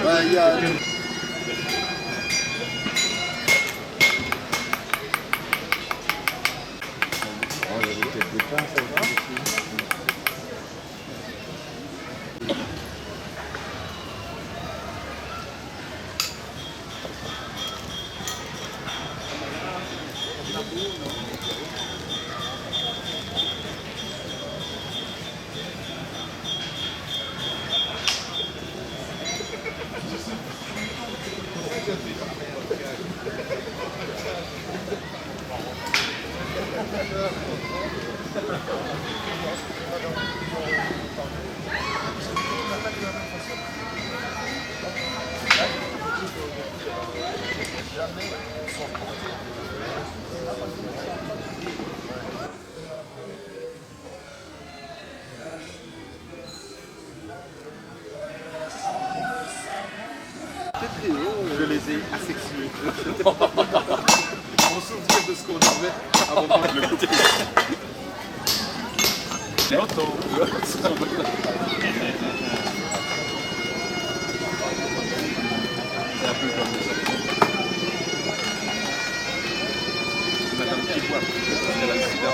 Ouais, il y a... Je les ai asexués. On se souvient de ce qu'on avait avant de le côté. L'auto. C'est un peu comme ça. Madame Kibois, elle a le sida.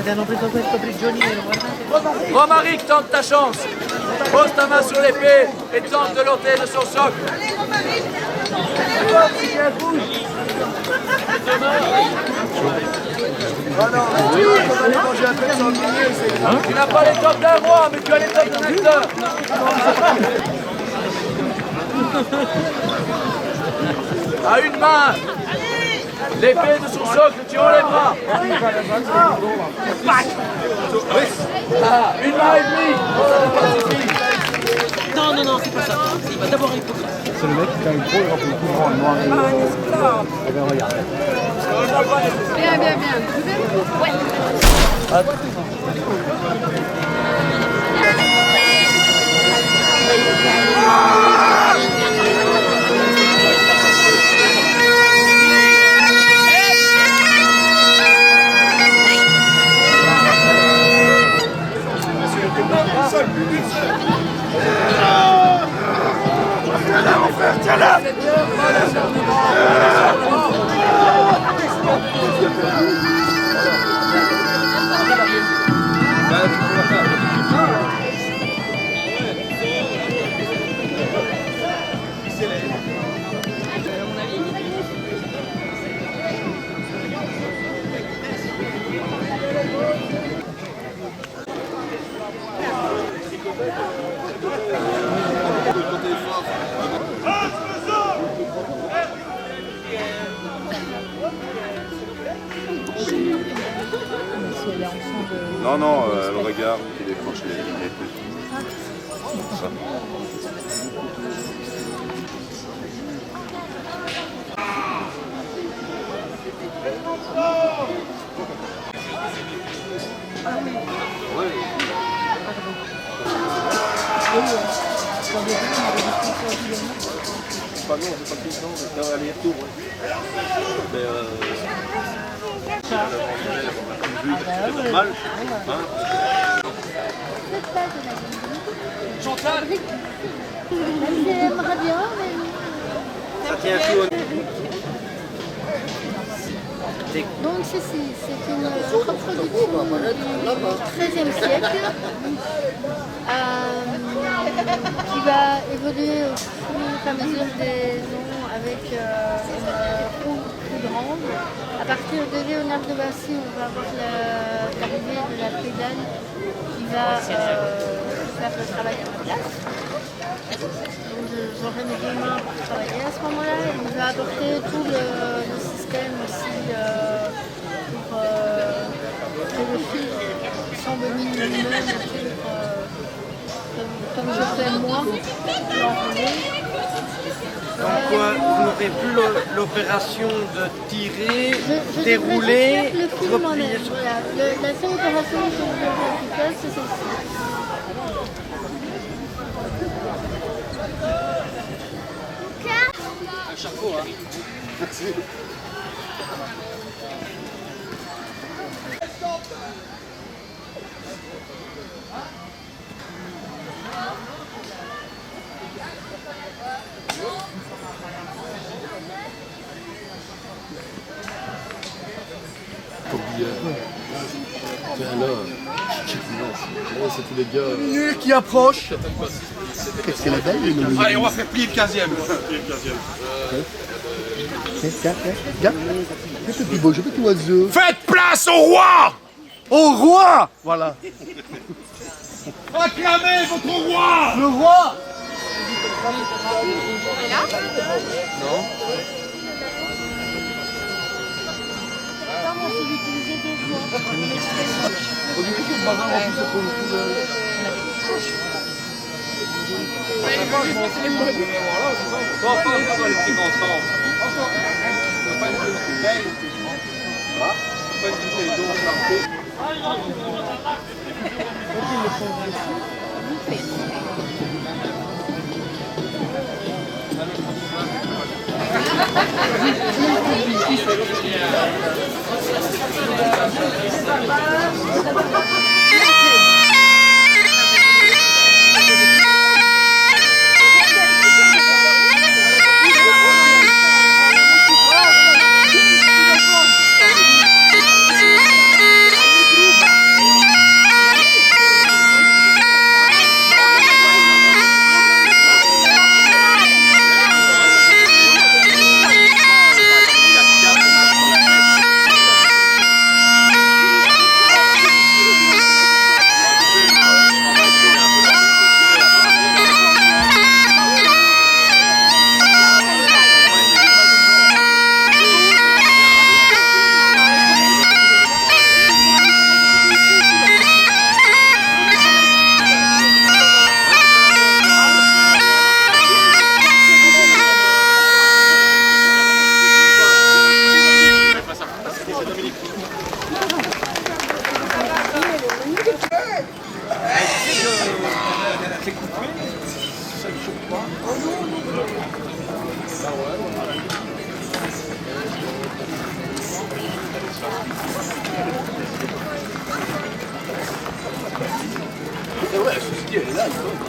Hanno preso questo prigioniero, guardate. Romaric, tente ta chance. Pose ta main sur l'épée et tente de l'ôter de son socle. Tu n'as pas l'étoffe d'un roi, mais tu as l'étoffe d'un acteur. À une main, l'épée de son socle, tu enlèveras. Ah, une main et demie. Non, non, non, c'est pas ça. Il va d'abord aller. C'est le mec qui a une pro, il remplit tout grand, noir et eh bien, regarde. Bien, bien, bien. Ouais. Tiens-la. Non, non, le regard qui décroche les lunettes. Ça. Pas non, c'est pas tout le temps, c'est un aller-retour. Mais c'est normal. Chantal. J'aimerais bien, mais... Ça tient tout. Donc c'est une reproduction du XIIIe siècle qui va évoluer au fur et à mesure des ans avec une roue plus grande. À partir de Léonard de Vinci, on va avoir l'arrivée de la pédale qui va faire le travail à la place. Donc j'aurai mes deux mains pour travailler à ce moment-là. Il va apporter tout le système aussi pour que le fil semble minimum comme je fais moi, l'enrouler. Donc quoi, vous n'aurez plus l'opération de tirer, dérouler, le fil replier sur... voilà. La seule opération que je vais faire, c'est celle-ci. Un chapeau, hein. Merci. C'est tous les gars. Nul qui approche. Qu'est-ce qu'elle est belle, une Allez, on va faire plier le 15e. Regarde. Qu'est-ce petit beau, petit oiseau. Faites place au roi! Au roi. Voilà. Acclamez votre roi! Le roi.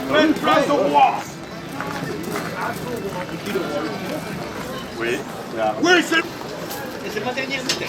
Faites place au roi! Oui, là. Oui, c'est... Et c'est ma dernière bouteille.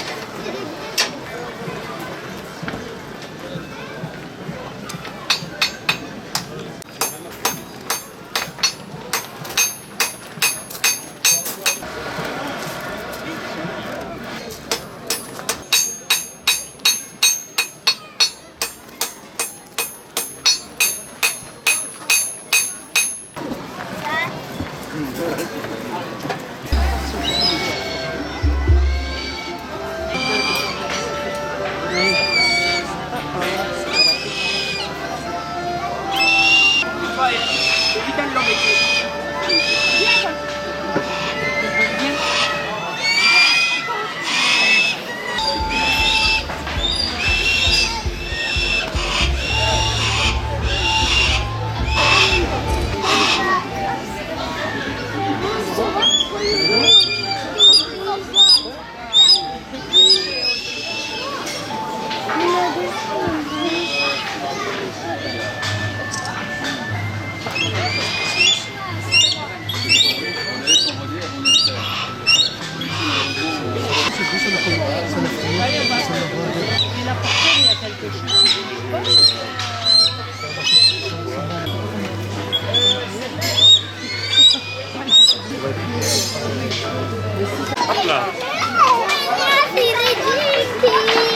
Hop là.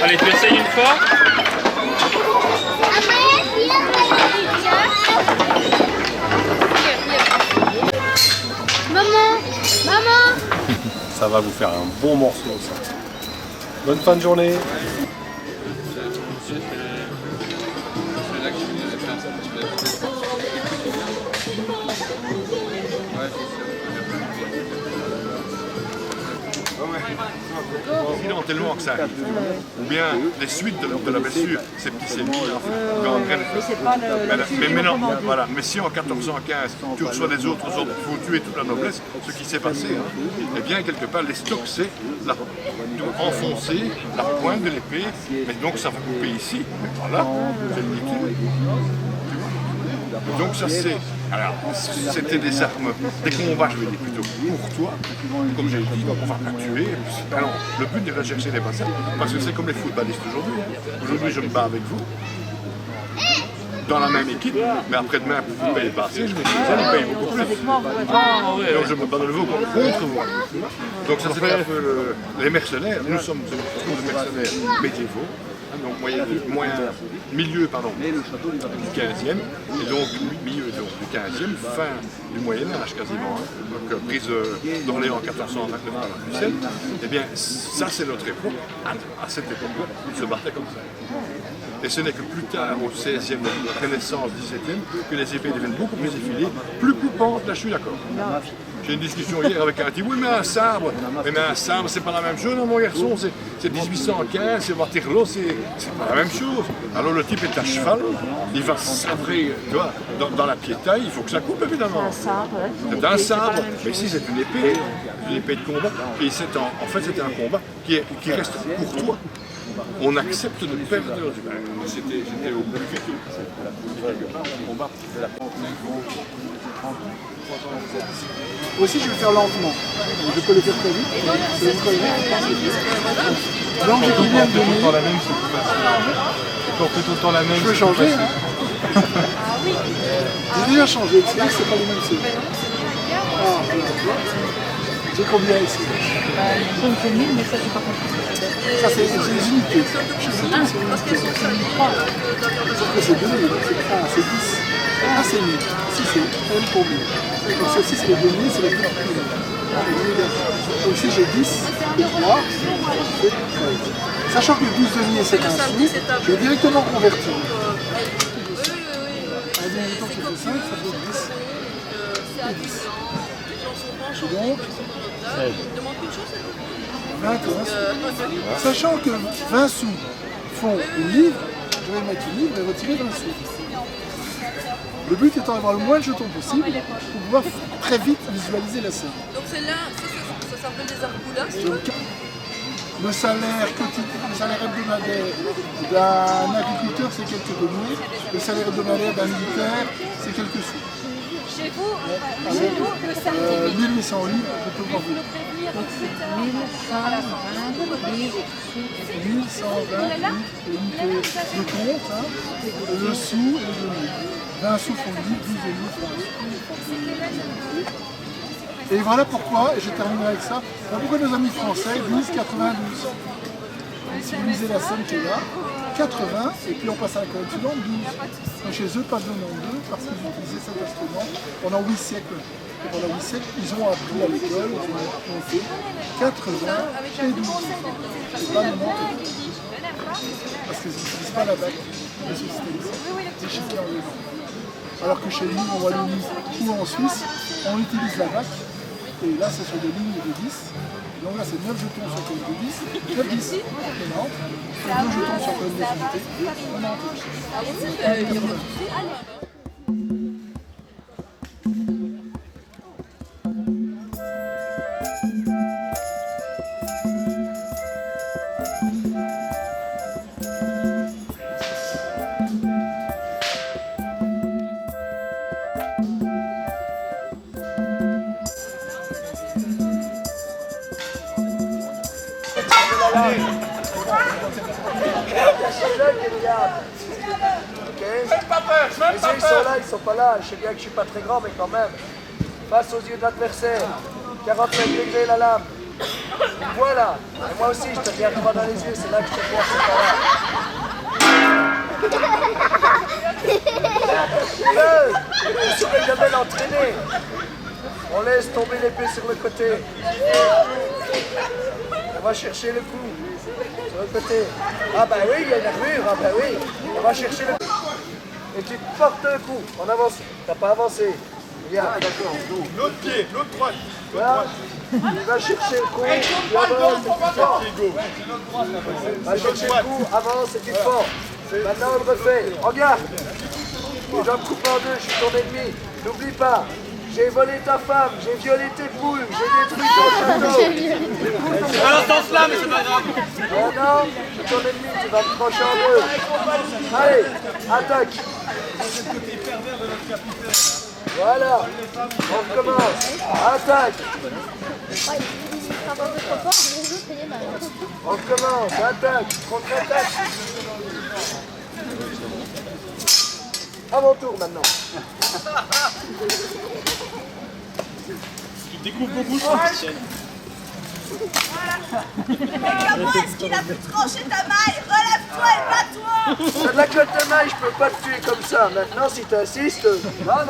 Allez, tu essayes une fois. Maman, maman. Ça va vous faire un bon morceau, ça. Bonne fin de journée. Sinon, tellement que ça arrive. Ou bien les suites de la blessure, septicémie, gangrène. Mais maintenant, voilà. Mais si en 1415, tu reçois des autres ordres, il faut tuer toute la noblesse, ce qui s'est passé, eh bien, quelque part, les stocks, c'est enfoncer la pointe de l'épée, mais donc ça va couper ici, mais voilà, c'est ridicule. Donc ça c'est, alors c'était des armes, des combats je vais dire plutôt pour toi, comme j'ai dit, on va pas tuer, alors le but de rechercher les passages, parce que c'est comme les footballistes aujourd'hui, aujourd'hui je me bats avec vous, dans la même équipe, mais après-demain vous payez pas assez, je me dis ça, ils payent beaucoup plus, donc je me bats de nouveau contre vous. Donc ça c'était un peu les mercenaires, nous sommes des mercenaires médiévaux, donc milieu du 15e, et donc milieu du 15e, fin du Moyen-Âge quasiment, donc prise d'Orléans en 1429 par la Pucelle, et bien ça c'est notre époque, à cette époque-là, ils se battaient comme ça. Et ce n'est que plus tard, au 16e, la Renaissance, 17e, que les épées deviennent beaucoup plus effilées, plus coupantes, là je suis d'accord. J'ai eu une discussion hier avec un type, oui mais un sabre c'est pas la même chose, non, mon garçon, c'est 1815, c'est Waterloo, c'est pas la même chose. Alors le type est à cheval, il va sabrer, tu vois, dans la piétaille, il faut que ça coupe évidemment. C'est un sabre, mais ici c'est une épée de combat, et en fait c'était un combat qui reste pour toi. On accepte de perdre du mal. C'était au plus vite. Aussi, je vais le faire lentement. Je peux le faire très vite. Donc, j'ai combien de demi? la même, c'est plus facile. Et on fait tout le temps la même. Je peux changer, hein. J'ai déjà changé, c'est vrai que c'est pas les mêmes choses. Ah, voilà. J'ai combien ici? C'est 1000, mais ça, j'ai pas compris. Ça, c'est les unités. Je sais pas, c'est unités. Sauf que c'est 2000, c'est 10. Ah, c'est 1000. Ici, c'est 1 pour 1000. Donc, ceci, c'est les demi, c'est les plus petits. Donc, ici, j'ai 10 et 3. Sachant que 12 demi, c'est un sou, je vais directement convertir. Admettons que je fais 5, ça fait 10. Et 10. Donc, 20 sachant que 20 sous font une livre, je vais mettre une livre et retirer 20 sous. Le but étant d'avoir le moins de jetons possible pour pouvoir très vite visualiser la scène. Donc c'est là, ça s'appelle des argoulins. Le salaire hebdomadaire d'un agriculteur, c'est quelques deniers. Le salaire hebdomadaire d'un militaire, c'est quelques sous. Chez vous, le samedi. 1800 livres, je peux voir. 1120 livres. 1120 livres, le compte, hein, le sou et le demi. 20 sous font 10, 12 livres. Et voilà pourquoi, et je terminerai avec ça, pourquoi nos amis français disent 92. Si vous lisez la scène qui est là, 80, et puis on passe à la colonne suivante, 12. Donc chez eux, pas 92, parce qu'ils ont utilisé cet instrument pendant 8 siècles. Et pendant 8 siècles, ils ont appris à l'école, ils ont fait 80 et 12. C'est pas le nom. Parce qu'ils n'utilisent pas la bac, les systèmes. C'est chez eux. Alors que chez nous, en Wallonie ou en Suisse, on utilise la bac. Et là, c'est sur des lignes de 10. Donc là, c'est 9 jetons sur colonne de 10. 9, 10, 90. Et 2 jetons sur colonne de 90. Les yeux ils sont là, ils sont pas là. Je sais bien que je suis pas très grand, mais quand même. Face aux yeux de l'adversaire. 45 degrés la lame. Voilà. Et moi aussi, je te regarde droit dans les yeux, c'est là que je te vois, c'est pas là. Je suis jamais l'entraîner. On laisse tomber l'épée sur le côté. On va chercher le coup. Sur le côté. Ah bah oui, il y a une armure, ah bah oui. On va chercher le coup. Et tu portes le coup, on avance. T'as pas avancé. Viens. L'autre pied, l'autre droite. Voilà. Il va chercher le coup, il avance, c'est fort. Va chercher le coup, avance, c'est fort. Maintenant on le refait. Regarde. Les gens me coupent en deux, je suis ton ennemi. N'oublie pas, j'ai volé ta femme, j'ai violé tes poules, j'ai détruit ton château. Pas dans ce sens-là, mais c'est pas grave. Non, je suis ton ennemi, tu vas me trancher en deux. Allez, attaque. Voilà, on recommence. Attaque. On recommence, attaque, contre-attaque. À mon tour maintenant. Tu découvres beaucoup, Christian. Mais comment est-ce qu'il a pu trancher ta maille? Relève-toi et bats-toi! C'est de la cotte de maille, je peux pas te tuer comme ça. Maintenant, si tu insistes... Non.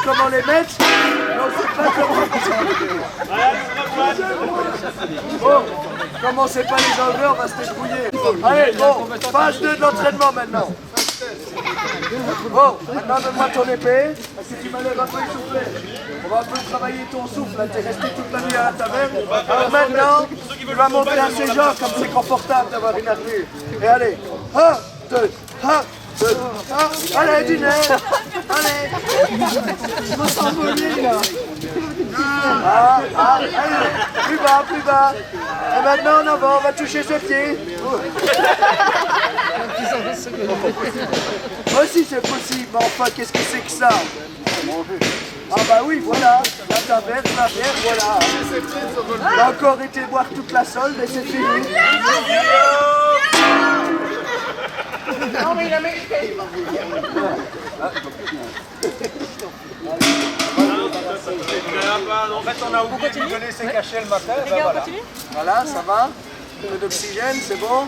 Comment les mettre? Non, c'est pas comment. Bon, commencez pas les enlever, on va se débrouiller. Allez, bon, phase 2 de l'entraînement maintenant. Bon, maintenant donne-moi ton épée, parce que tu m'as l'air un peu essoufflé. On va un peu travailler ton souffle, là, t'es resté toute la nuit à la taverne. Alors maintenant, tu vas monter à ces gens comme c'est confortable d'avoir une armure. Et allez, 1, 2, 1, 2, 1, allez, dîner. Allez. Je me sens voler là. Allez, plus bas. Et maintenant en avant, on va toucher ce pied. Moi aussi c'est possible, mais enfin qu'est-ce que c'est que ça? Ah bah oui, voilà, la taverne, la bière, voilà. Il a encore été boire toute la solde et c'est fini. Non mais il a mérité. En fait, on a oublié de lui donner ses cachets le matin. Les gars, on continue? Voilà, ça va. Un peu d'oxygène, c'est bon.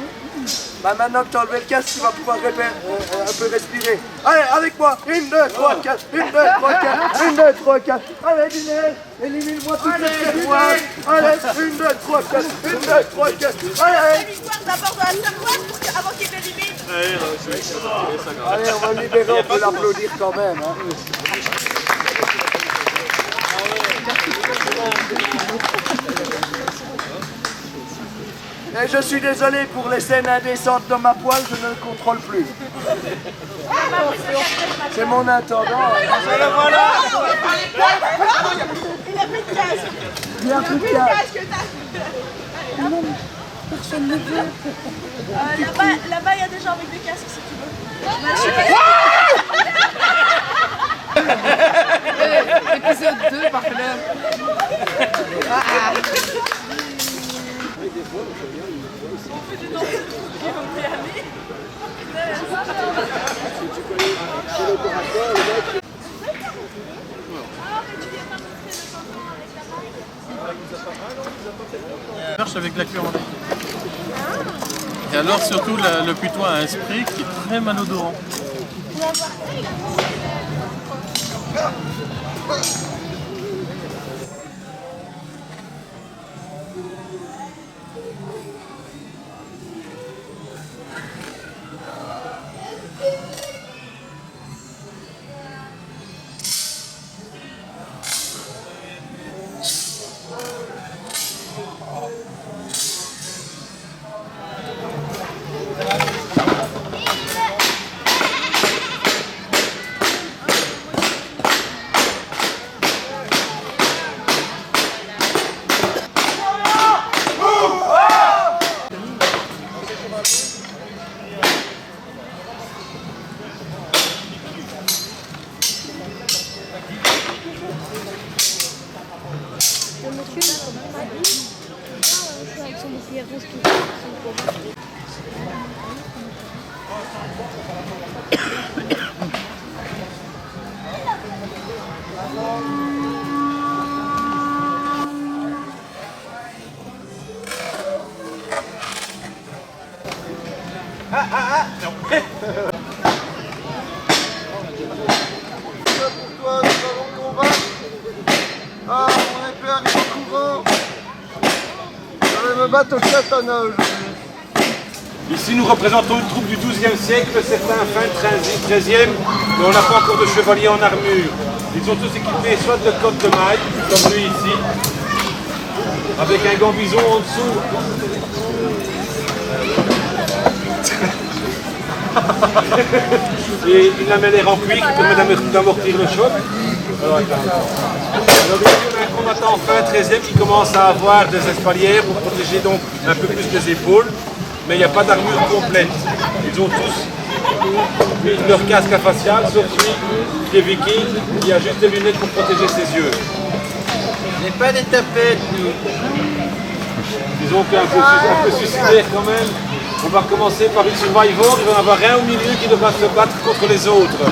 Bah maintenant que tu as enlevé le casque, tu vas pouvoir un peu respirer. Allez, avec moi. 1, 2, 3, 4. 1, 2, 3, 4. 1, 2, 3, 4. Allez, dîner. Élimine-moi toutes ces cervoises. Allez, 1, 2, 3, 4. 1, 2, 3, 4. Allez. La victoire d'abord de la cervoise avant qu'il l'élimine. Allez, on va le libérer, on peut l'applaudir quand même. Hein. Et je suis désolé pour les scènes indécentes dans ma poêle, je ne le contrôle plus. C'est mon intendant. Voilà. Il a plus de casque. Il a plus de casque. Personne ne veut. Là-bas, il y a des gens avec des casques si tu veux. Épisode 2 par là. Marche avec la cuir en lait. Et alors surtout le putois a un esprit qui est très malodorant. Pourquoi nous allons combattre? Ah, mon épée arrive en courant. Je vais me battre au katana aujourd'hui. Ici, nous représentons une troupe du XIIe siècle, certains fin 13e, mais on n'a pas encore de chevaliers en armure. Ils sont tous équipés soit de cotte de maille, comme lui ici, avec un gambison en dessous. Et une lamellaire en cuir qui permet d'amortir le choc. Alors, ici, on a un combattant fin 13e qui commence à avoir des espalières pour protéger donc un peu plus les épaules. Mais il n'y a pas d'armure complète. Ils ont tous leur casque à facial, sauf lui qui est viking, qui a juste des lunettes pour protéger ses yeux. n'est pas des tapettes, nous. Disons qu'un peu suicidaire quand même. On va commencer par une survivor, il va y en avoir un au milieu qui devra se battre contre les autres.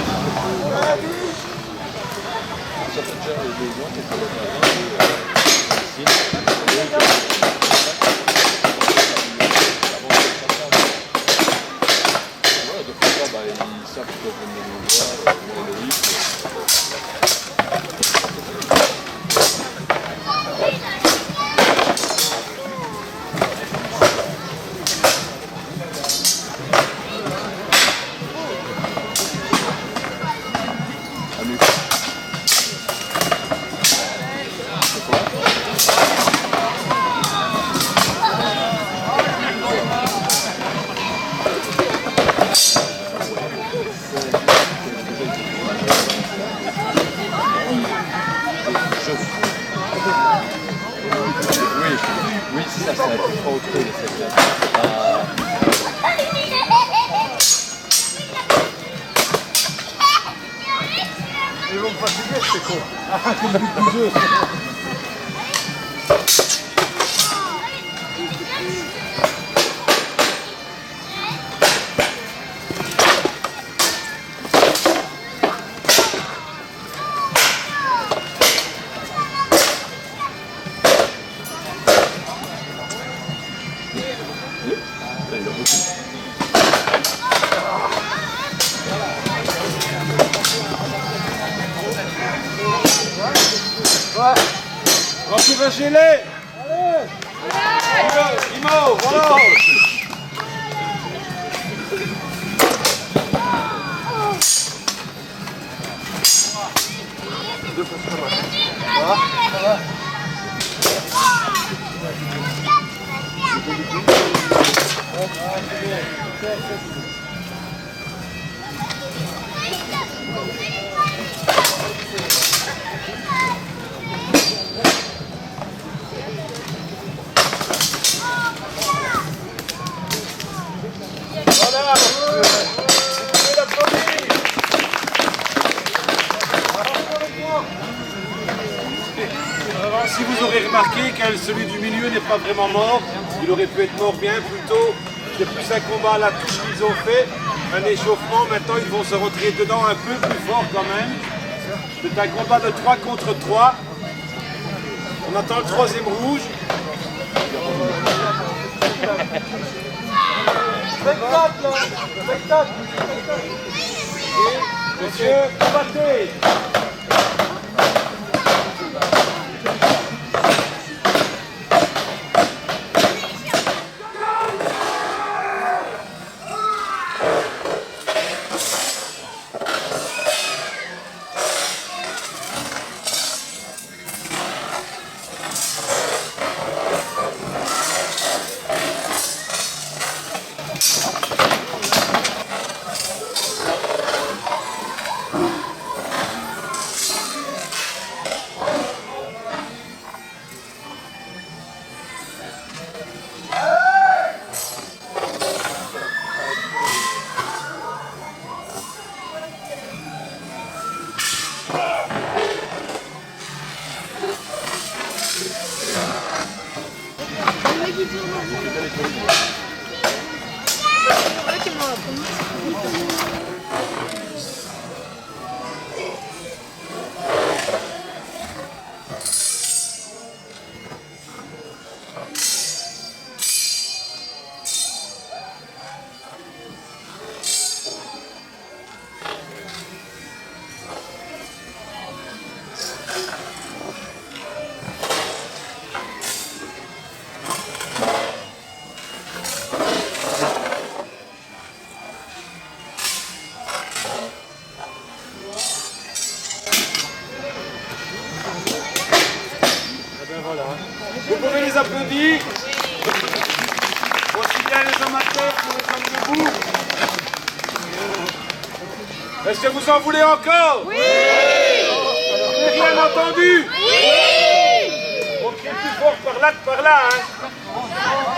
Oui, ça, c'est un peu trop autre chose. Ils vont me fatiguer, c'est con. Ah, c'est le but du jeu. Encouragez-les! Allez! Imo, voilà! Si vous aurez remarqué que celui du milieu n'est pas vraiment mort, il aurait pu être mort bien plus tôt. C'est plus un combat à la touche qu'ils ont fait, un échauffement. Maintenant, ils vont se retirer dedans un peu plus fort quand même. C'est un combat de 3 contre 3. On attend le troisième rouge. Spectacle! Spectacle! Monsieur, combattez! les applaudir? Aussi bien les amateurs que les hommes debout. Est-ce que vous en voulez encore? Oui! Bien entendu? Oui! On crie plus fort par là que par là, hein?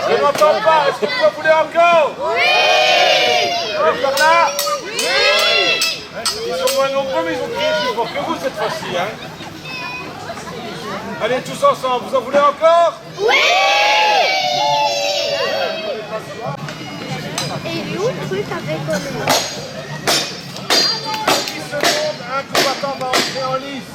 Je n'entends pas. Est-ce que vous en voulez encore? Oui! Et par là? Oui! Ils sont moins nombreux, mais ils ont crié plus fort que vous cette fois-ci, hein? Allez, tous ensemble. Vous en voulez encore? Oui! Et il est où le truc avec 10 secondes, un combattant va entrer en lice.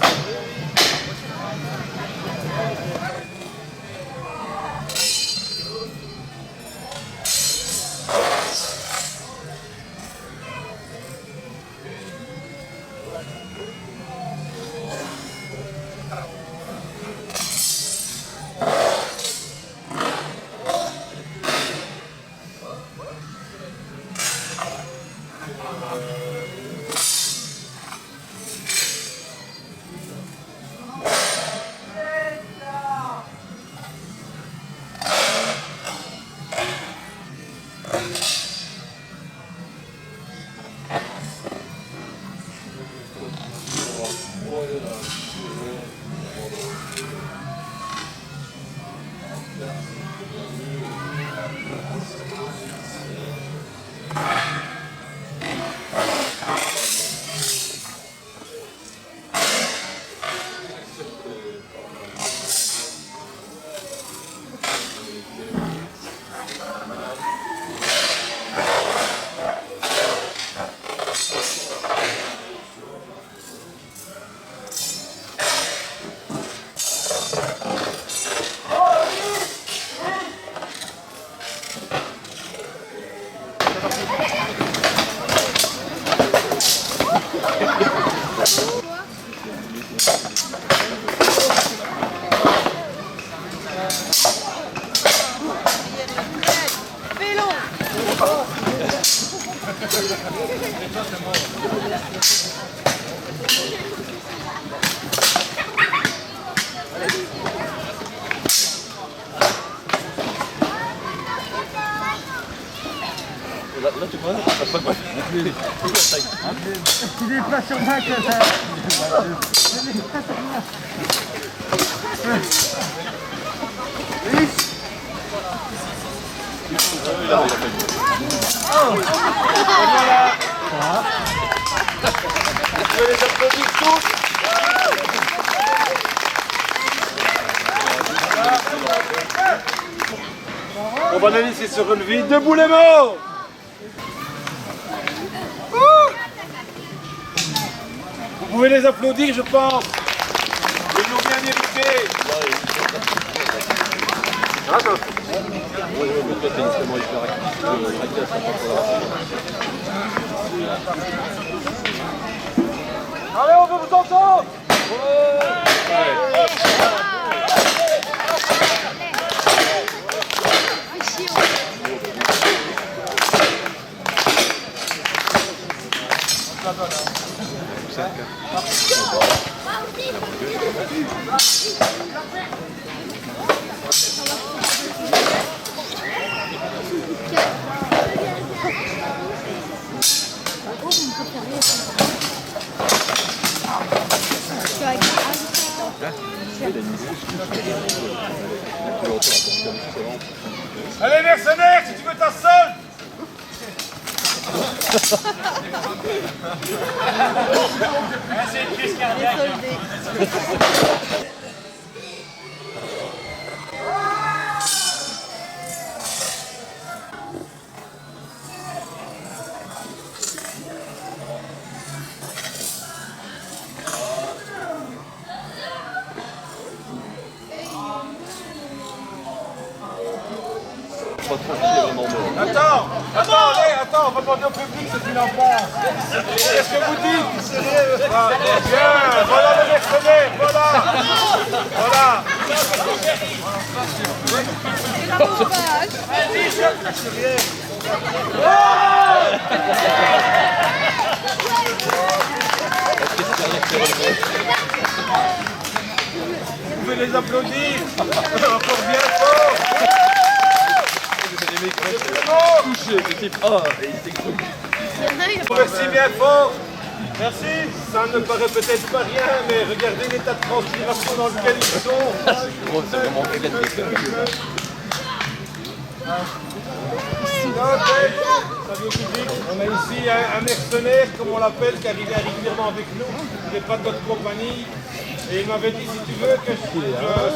Là, tu vois, ça passe pas. Il est pas sur moi que ça. Je les applaudis tous. On va les laisser se relever. Debout les morts. Vous pouvez les applaudir, je pense. Ils l'ont bien mérité. Allez, on veut vous entendre. Allez, mercenaire, si tu veux ta solde. C'est une crise cardiaque. Attends, on va demander au public ce qu'il en pense. Qu'est-ce que vous dites? Bien, voilà le mercenaire, voilà. Voilà. Vous pouvez les applaudir encore bien fort. touché, le type. Oh, il était cru. Merci bien fort. Merci. Ça ne paraît peut-être pas rien, mais regardez l'état de transpiration dans lequel ils sont. C'est vraiment éclaté. Salut au public. On a ici un mercenaire, comme on l'appelle, qui arrive régulièrement avec nous. Il n'est pas de notre compagnie. Et il m'avait dit, si tu veux que je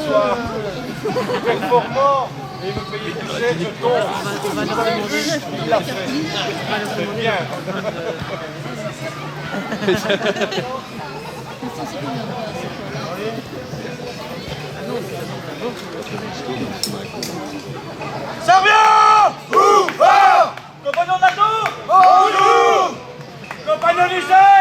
sois performant et me payer plus cher, je tombe. Il l'a fait. C'est bien. Ça revient! Compagnon de la tour! Bonjour! Compagnon du chef!